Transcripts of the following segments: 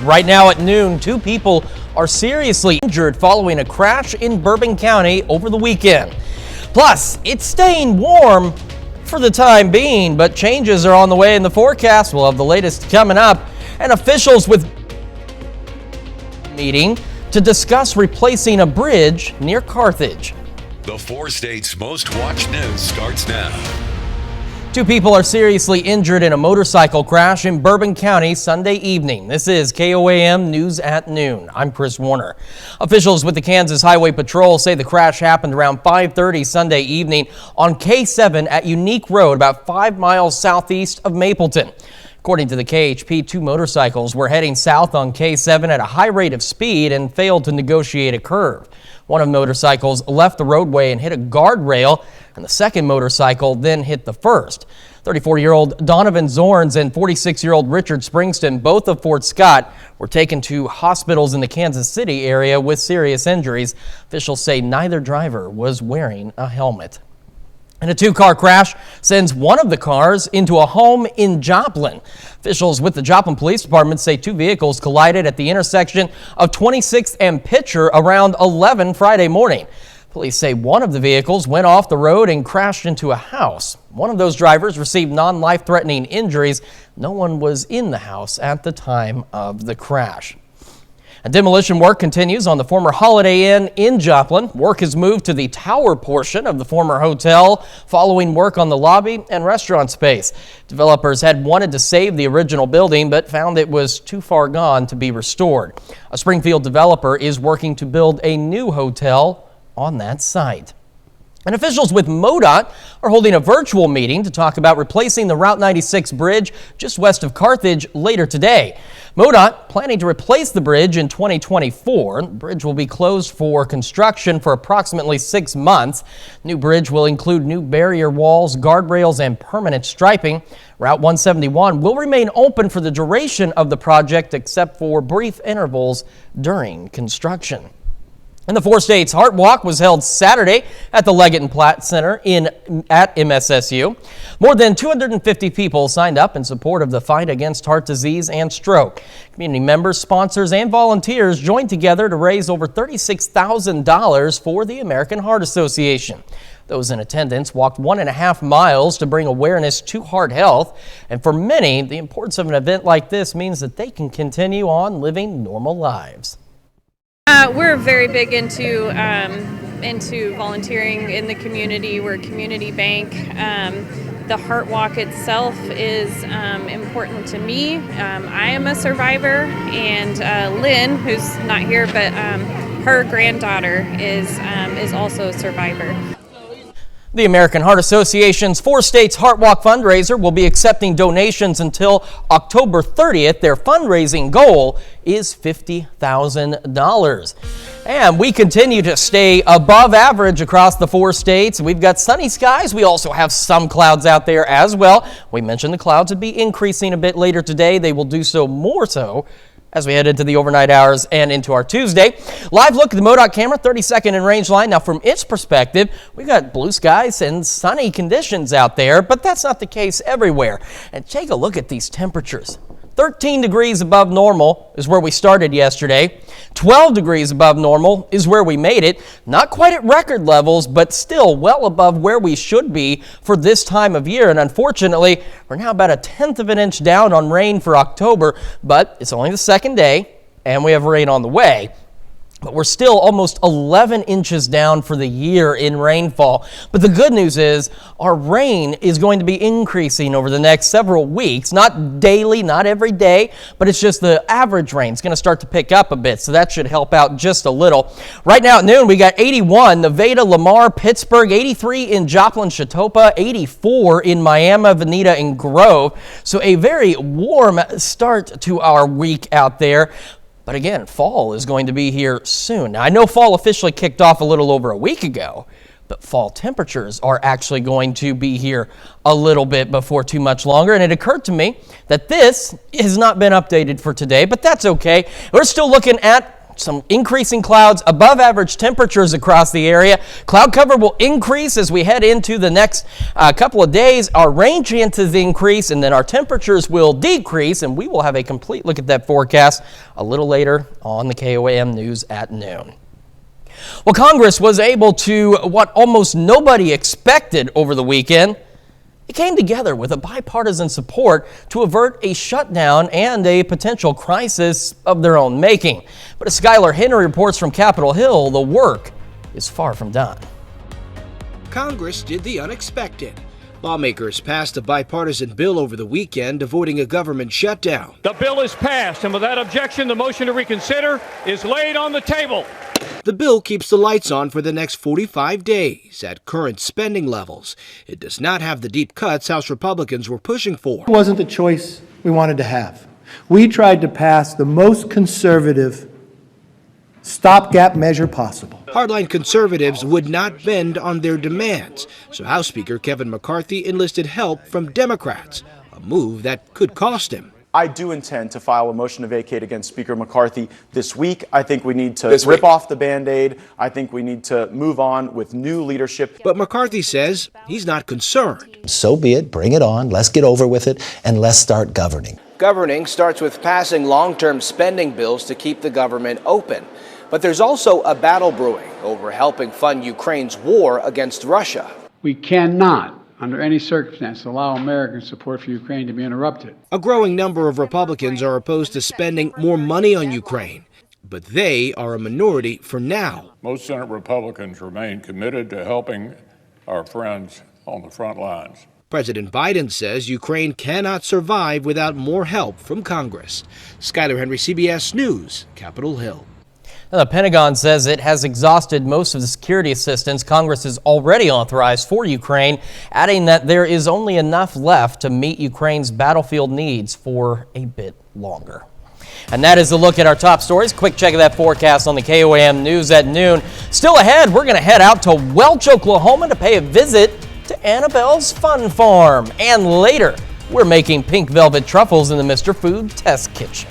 Right now at noon, 2 people are seriously injured following a crash in Bourbon County over the weekend. Plus, it's staying warm for the time being, but changes are on the way in the forecast. We'll have the latest coming up. And officials with meeting to discuss replacing a bridge near Carthage. The 4 states' most watched news starts now. 2 people are seriously injured in a motorcycle crash in Bourbon County Sunday evening. This is KOAM News at Noon. I'm Chris Warner. Officials with the Kansas Highway Patrol say the crash happened around 5:30 Sunday evening on K7 at Unique Road, about 5 miles southeast of Mapleton. According to the KHP, 2 motorcycles were heading south on K7 at a high rate of speed and failed to negotiate a curve. One of the motorcycles left the roadway and hit a guardrail, and the second motorcycle then hit the first. 34-year-old Donovan Zorns and 46-year-old Richard Springston, both of Fort Scott, were taken to hospitals in the Kansas City area with serious injuries. Officials say neither driver was wearing a helmet. And a 2-car crash sends one of the cars into a home in Joplin. Officials with the Joplin Police Department say 2 vehicles collided at the intersection of 26th and Pitcher around 11 Friday morning. Police say one of the vehicles went off the road and crashed into a house. One of those drivers received non-life-threatening injuries. No one was in the house at the time of the crash. And demolition work continues on the former Holiday Inn in Joplin. Work has moved to the tower portion of the former hotel following work on the lobby and restaurant space. Developers had wanted to save the original building but found it was too far gone to be restored. A Springfield developer is working to build a new hotel on that site. And officials with MoDOT are holding a virtual meeting to talk about replacing the Route 96 bridge just west of Carthage later today. MoDOT planning to replace the bridge in 2024. The bridge will be closed for construction for approximately 6 months. New bridge will include new barrier walls, guardrails, and permanent striping. Route 171 will remain open for the duration of the project except for brief intervals during construction. And the 4 states Heart Walk was held Saturday at the Leggett and Platt Center at MSSU. More than 250 people signed up in support of the fight against heart disease and stroke. Community members, sponsors, and volunteers joined together to raise over $36,000 for the American Heart Association. Those in attendance walked 1.5 miles to bring awareness to heart health. And for many, the importance of an event like this means that they can continue on living normal lives. We're very big into volunteering in the community. We're a community bank. The Heart Walk itself is important to me. I am a survivor, and Lynn, who's not here, but her granddaughter is also a survivor. The American Heart Association's 4 states Heart Walk fundraiser will be accepting donations until October 30th. Their fundraising goal is $50,000. And we continue to stay above average across the 4 states. We've got sunny skies. We also have some clouds out there as well. We mentioned the clouds would be increasing a bit later today. They will do so more so as we head into the overnight hours and into our Tuesday. Live look at the MoDOT camera, 32nd and range line. Now, from its perspective, we've got blue skies and sunny conditions out there, but that's not the case everywhere. And take a look at these temperatures. 13 degrees above normal is where we started yesterday. 12 degrees above normal is where we made it. Not quite at record levels, but still well above where we should be for this time of year. And unfortunately, we're now about 1/10 of an inch down on rain for October, but it's only the 2nd day, and we have rain on the way. But we're still almost 11 inches down for the year in rainfall. But the good news is our rain is going to be increasing over the next several weeks. Not daily, not every day, but it's just the average rain is going to start to pick up a bit. So that should help out just a little. Right now at noon, we got 81, Nevada, Lamar, Pittsburgh, 83 in Joplin, Chautauqua, 84 in Miami, Veneta, and Grove. So a very warm start to our week out there. But again, fall is going to be here soon. Now, I know fall officially kicked off a little over a week ago, but fall temperatures are actually going to be here a little bit before too much longer. And it occurred to me that this has not been updated for today, but that's okay. We're still looking at some increasing clouds, above average temperatures across the area. Cloud cover will increase as we head into the next couple of days. Our rain chances increase, and then our temperatures will decrease, and we will have a complete look at that forecast a little later on the KOAM News at noon. Well, Congress was able to what almost nobody expected over the weekend. It came together with a bipartisan support to avert a shutdown and a potential crisis of their own making. But as Skylar Henry reports from Capitol Hill, the work is far from done. Congress did the unexpected. Lawmakers passed a bipartisan bill over the weekend avoiding a government shutdown. The bill is passed, and without objection, the motion to reconsider is laid on the table. The bill keeps the lights on for the next 45 days at current spending levels. It does not have the deep cuts House Republicans were pushing for. It wasn't the choice we wanted to have. We tried to pass the most conservative stopgap measure possible. Hardline conservatives would not bend on their demands, so House Speaker Kevin McCarthy enlisted help from Democrats, a move that could cost him. I do intend to file a motion to vacate against Speaker McCarthy this week. I think we need to rip off the Band-Aid. I think we need to move on with new leadership. But McCarthy says he's not concerned. So be it. Bring it on. Let's get over with it, and let's start governing. Governing starts with passing long-term spending bills to keep the government open. But there's also a battle brewing over helping fund Ukraine's war against Russia. We cannot, under any circumstance, allow American support for Ukraine to be interrupted. A growing number of Republicans are opposed to spending more money on Ukraine, but they are a minority for now. Most Senate Republicans remain committed to helping our friends on the front lines. President Biden says Ukraine cannot survive without more help from Congress. Skylar Henry, CBS News, Capitol Hill. Now, the Pentagon says it has exhausted most of the security assistance Congress has already authorized for Ukraine, adding that there is only enough left to meet Ukraine's battlefield needs for a bit longer. And that is a look at our top stories. Quick check of that forecast on the KOAM News at noon. Still ahead, we're going to head out to Welch, Oklahoma to pay a visit to Annabelle's Fun Farm. And later, we're making pink velvet truffles in the Mr. Food Test Kitchen.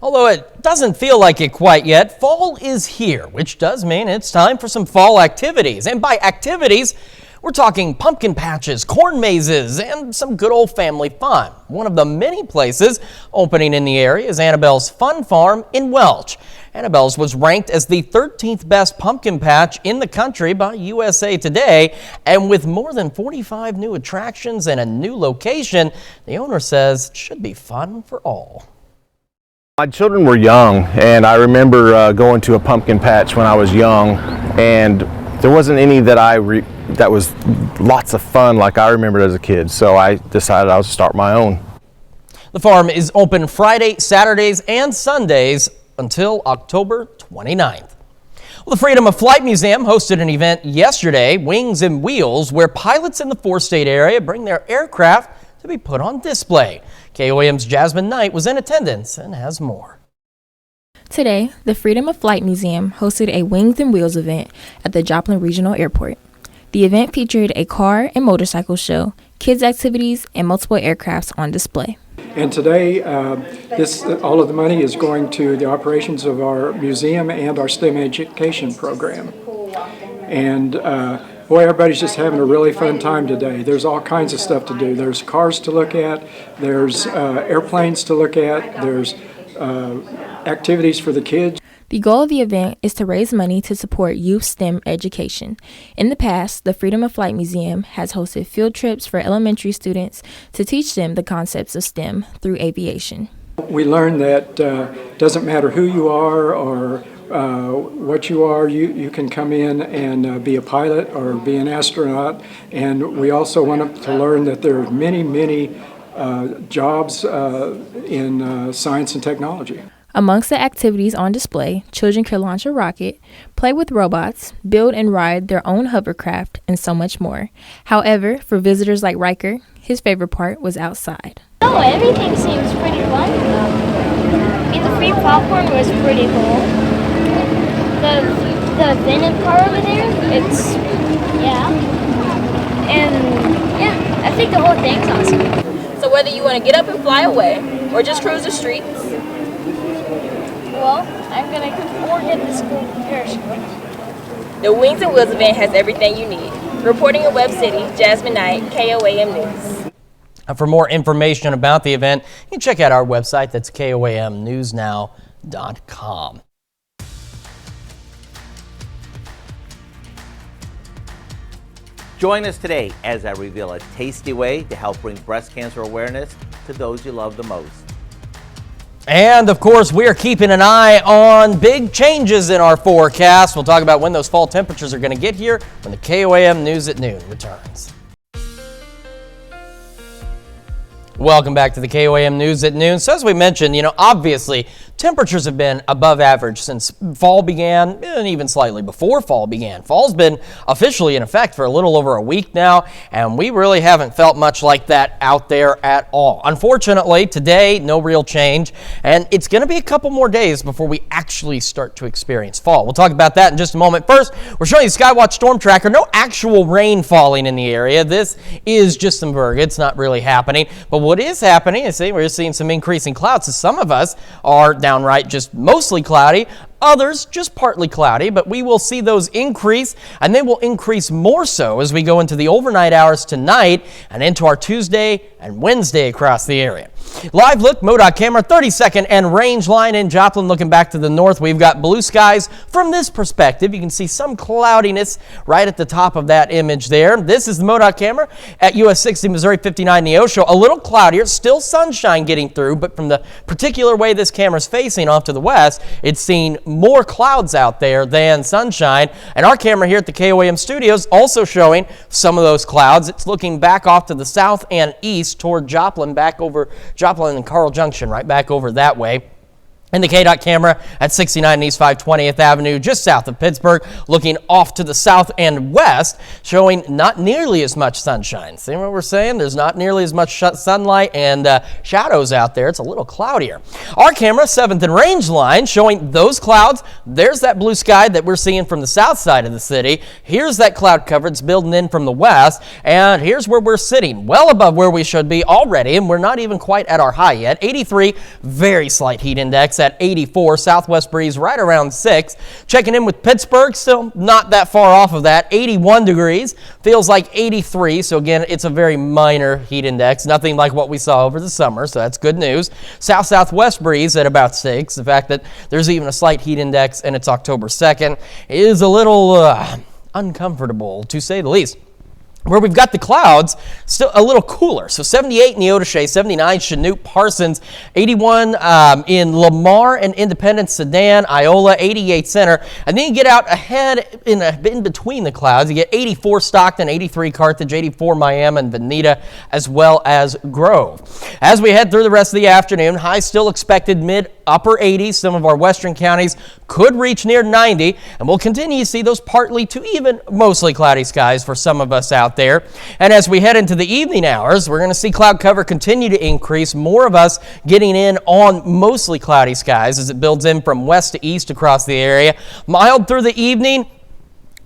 Although it doesn't feel like it quite yet, fall is here, which does mean it's time for some fall activities. And by activities, we're talking pumpkin patches, corn mazes, and some good old family fun. One of the many places opening in the area is Annabelle's Fun Farm in Welch. Annabelle's was ranked as the 13th best pumpkin patch in the country by USA Today. And with more than 45 new attractions and a new location, the owner says it should be fun for all. My children were young, and I remember going to a pumpkin patch when I was young, and there wasn't any that was lots of fun like I remembered as a kid, so I decided I would start my own. The farm is open Friday, Saturdays, and Sundays until October 29th. Well, the Freedom of Flight Museum hosted an event yesterday, Wings and Wheels, where pilots in the four-state area bring their aircraft to be put on display. KOAM's Jasmine Knight was in attendance and has more. Today, the Freedom of Flight Museum hosted a Wings and Wheels event at the Joplin Regional Airport. The event featured a car and motorcycle show, kids' activities, and multiple aircrafts on display. And today, all of the money is going to the operations of our museum and our STEM education program. And boy, everybody's just having a really fun time today. There's all kinds of stuff to do. There's cars to look at, there's airplanes to look at, there's activities for the kids. The goal of the event is to raise money to support youth STEM education. In the past, the Freedom of Flight Museum has hosted field trips for elementary students to teach them the concepts of STEM through aviation. We learned that it doesn't matter who you are or what you are, you can come in and be a pilot or be an astronaut. And we also want them to learn that there are many jobs in science and technology. Amongst the activities on display, children can launch a rocket, play with robots, build and ride their own hovercraft, and so much more. However, for visitors like Riker, his favorite part was outside. Oh, everything seems pretty fun. The free popcorn was pretty cool. The Venom car over there, I think the whole thing's awesome. So whether you want to get up and fly away, or just cruise the streets? Well, I'm gonna get the school parachute. The Wings and Wheels event has everything you need. Reporting in Web City, Jasmine Knight, KOAM News. For more information about the event, you can check out our website. That's KOAMnewsnow.com. Join us today as I reveal a tasty way to help bring breast cancer awareness to those you love the most. And of course, we are keeping an eye on big changes in our forecast. We'll talk about when those fall temperatures are going to get here when the KOAM News at Noon returns. Welcome back to the KOAM News at Noon. So as we mentioned, obviously temperatures have been above average since fall began, and even slightly before fall began. Fall's been officially in effect for a little over a week now, and we really haven't felt much like that out there at all. Unfortunately, today, no real change, and it's going to be a couple more days before we actually start to experience fall. We'll talk about that in just a moment. First, we're showing you Skywatch Storm Tracker. No actual rain falling in the area. This is just some berg. It's not really happening, but what is happening is we're seeing some increasing clouds. So some of us are downright just mostly cloudy, others just partly cloudy, but we will see those increase, and they will increase more so as we go into the overnight hours tonight and into our Tuesday and Wednesday across the area. Live look, MoDOT camera, 30-second and range line in Joplin. Looking back to the north, we've got blue skies. From this perspective, you can see some cloudiness right at the top of that image there. This is the MoDOT camera at US 60 Missouri 59 Neosho. A little cloudier, still sunshine getting through, but from the particular way this camera's facing off to the west, it's seeing more clouds out there than sunshine. And our camera here at the KOAM studios also showing some of those clouds. It's looking back off to the south and east toward Joplin, back over Joplin and Carl Junction, right back over that way. And the KDOT camera at 69 East 520th Avenue, just south of Pittsburgh, looking off to the south and west, showing not nearly as much sunshine. See what we're saying? There's not nearly as much sunlight and shadows out there. It's a little cloudier. Our camera, 7th and range line, showing those clouds. There's that blue sky that we're seeing from the south side of the city. Here's that cloud cover. It's building in from the west. And here's where we're sitting, well above where we should be already. And we're not even quite at our high yet. 83, very slight heat index at 84, southwest breeze right around 6. Checking in with Pittsburgh, still not that far off of that, 81 degrees, feels like 83, so again, it's a very minor heat index, nothing like what we saw over the summer, so that's good news. South-southwest breeze at about 6. The fact that there's even a slight heat index and it's October 2nd is a little uncomfortable, to say the least. Where we've got the clouds, still a little cooler. So 78 in Neodesha, 79 Chanute, Parsons, 81 in Lamar and Independence, Sedan, Iola, 88 Center. And then you get out ahead in between the clouds. You get 84 Stockton, 83 Carthage, 84 Miami and Veneta, as well as Grove. As we head through the rest of the afternoon, highs still expected mid-upper 80s. Some of our western counties could reach near 90. And we'll continue to see those partly to even mostly cloudy skies for some of us out there. And as we head into the evening hours, we're going to see cloud cover continue to increase. More of us getting in on mostly cloudy skies as it builds in from west to east across the area. Mild through the evening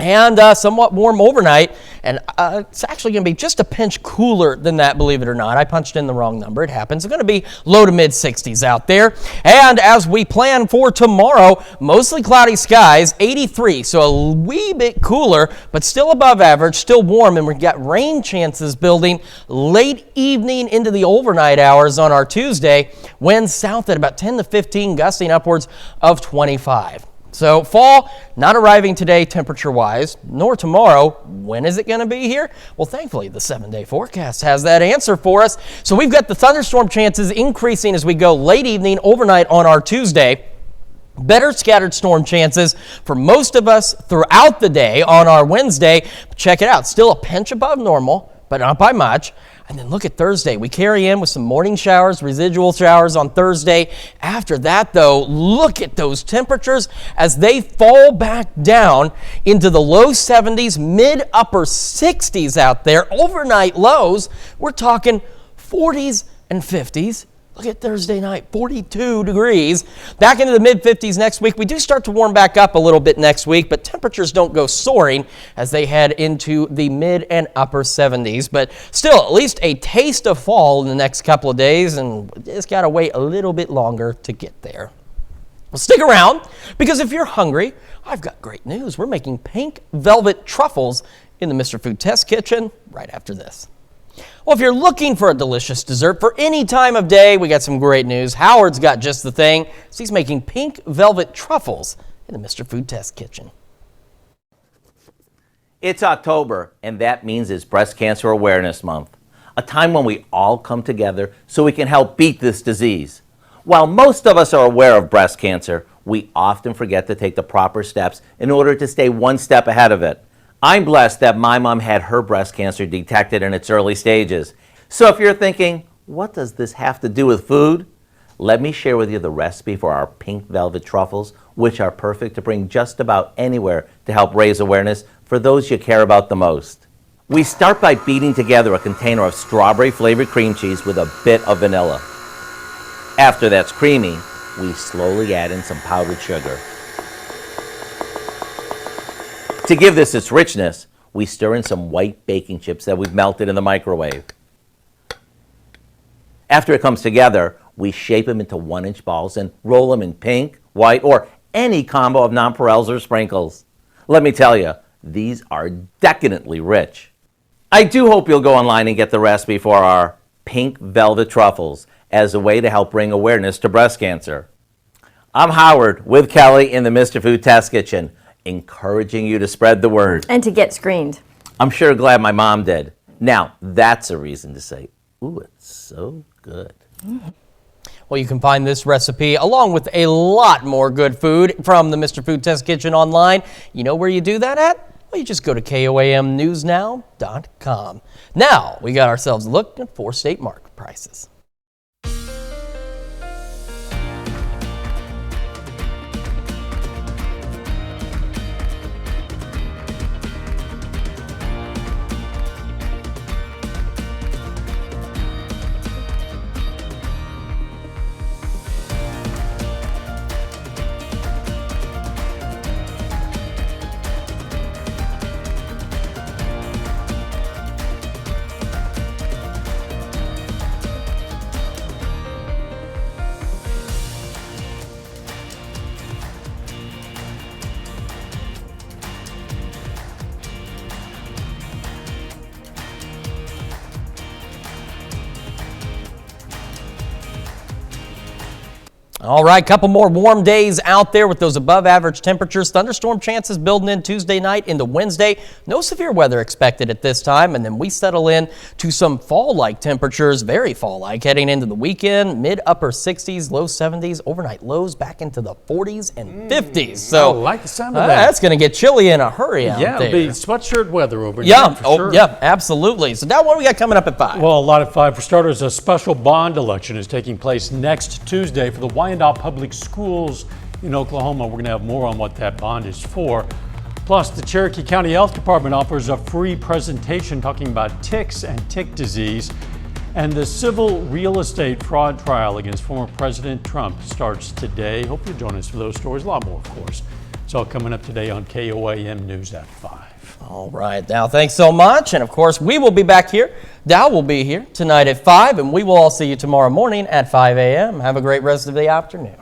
and somewhat warm overnight, and it's actually going to be just a pinch cooler than that, believe it or not. I punched in the wrong number. It happens. It's going to be low to mid 60s out there. And as we plan for tomorrow, mostly cloudy skies, 83, so a wee bit cooler, but still above average, still warm, and we've got rain chances building late evening into the overnight hours on our Tuesday. Winds south at about 10 to 15, gusting upwards of 25. So fall not arriving today temperature-wise, nor tomorrow. When is it going to be here? Well, thankfully, the 7-day forecast has that answer for us. So we've got the thunderstorm chances increasing as we go late evening, overnight on our Tuesday. Better scattered storm chances for most of us throughout the day on our Wednesday. Check it out. Still a pinch above normal, but not by much. And then look at Thursday. We carry in with some morning showers, residual showers on Thursday. After that, though, look at those temperatures as they fall back down into the low 70s, mid-upper 60s out there. Overnight lows, we're talking 40s and 50s. Look at Thursday night, 42 degrees. Back into the mid-50s next week. We do start to warm back up a little bit next week, but temperatures don't go soaring as they head into the mid and upper 70s. But still, at least a taste of fall in the next couple of days, and we just got to wait a little bit longer to get there. Well, stick around, because if you're hungry, I've got great news. We're making pink velvet truffles in the Mr. Food Test Kitchen right after this. Well, if you're looking for a delicious dessert for any time of day, we got some great news. Howard's got just the thing. So he's making pink velvet truffles in the Mr. Food Test Kitchen. It's October, and that means it's Breast Cancer Awareness Month, a time when we all come together so we can help beat this disease. While most of us are aware of breast cancer, we often forget to take the proper steps in order to stay one step ahead of it. I'm blessed that my mom had her breast cancer detected in its early stages. So if you're thinking, what does this have to do with food? Let me share with you the recipe for our pink velvet truffles, which are perfect to bring just about anywhere to help raise awareness for those you care about the most. We start by beating together a container of strawberry-flavored cream cheese with a bit of vanilla. After that's creamy, we slowly add in some powdered sugar. To give this its richness, we stir in some white baking chips that we've melted in the microwave. After it comes together, we shape them into 1-inch balls and roll them in pink, white, or any combo of nonpareils or sprinkles. Let me tell you, these are decadently rich. I do hope you'll go online and get the recipe for our pink velvet truffles as a way to help bring awareness to breast cancer. I'm Howard with Kelly in the Mr. Food Test Kitchen, encouraging you to spread the word. And to get screened. I'm sure glad my mom did. Now, that's a reason to say, ooh, it's so good. Well, you can find this recipe along with a lot more good food from the Mr. Food Test Kitchen online. You know where you do that at? Well, you just go to KOAMnewsnow.com. Now, we got ourselves a look at 4 state market prices. All right, couple more warm days out there with those above average temperatures. Thunderstorm chances building in Tuesday night into Wednesday. No severe weather expected at this time, and then we settle in to some fall-like temperatures, very fall-like, heading into the weekend. Mid-upper 60s, low 70s, overnight lows back into the 40s and 50s. So I like the sound of that. That's going to get chilly in a hurry out there. Yeah, it'll be sweatshirt weather over here. Yeah, Sure. yeah, absolutely. So now what do we got coming up at 5? Well, a lot at 5. For starters, a special bond election is taking place next Tuesday for the Wyandotte Public Schools in Oklahoma. We're going to have more on what that bond is for. Plus, the Cherokee County Health Department offers a free presentation talking about ticks and tick disease. And the civil real estate fraud trial against former President Trump starts today. Hope you'll join us for those stories. A lot more, of course. It's all coming up today on KOAM News at 5. All right, Dow, thanks so much. And of course, we will be back here. Dow will be here tonight at 5, and we will all see you tomorrow morning at 5 a.m. Have a great rest of the afternoon.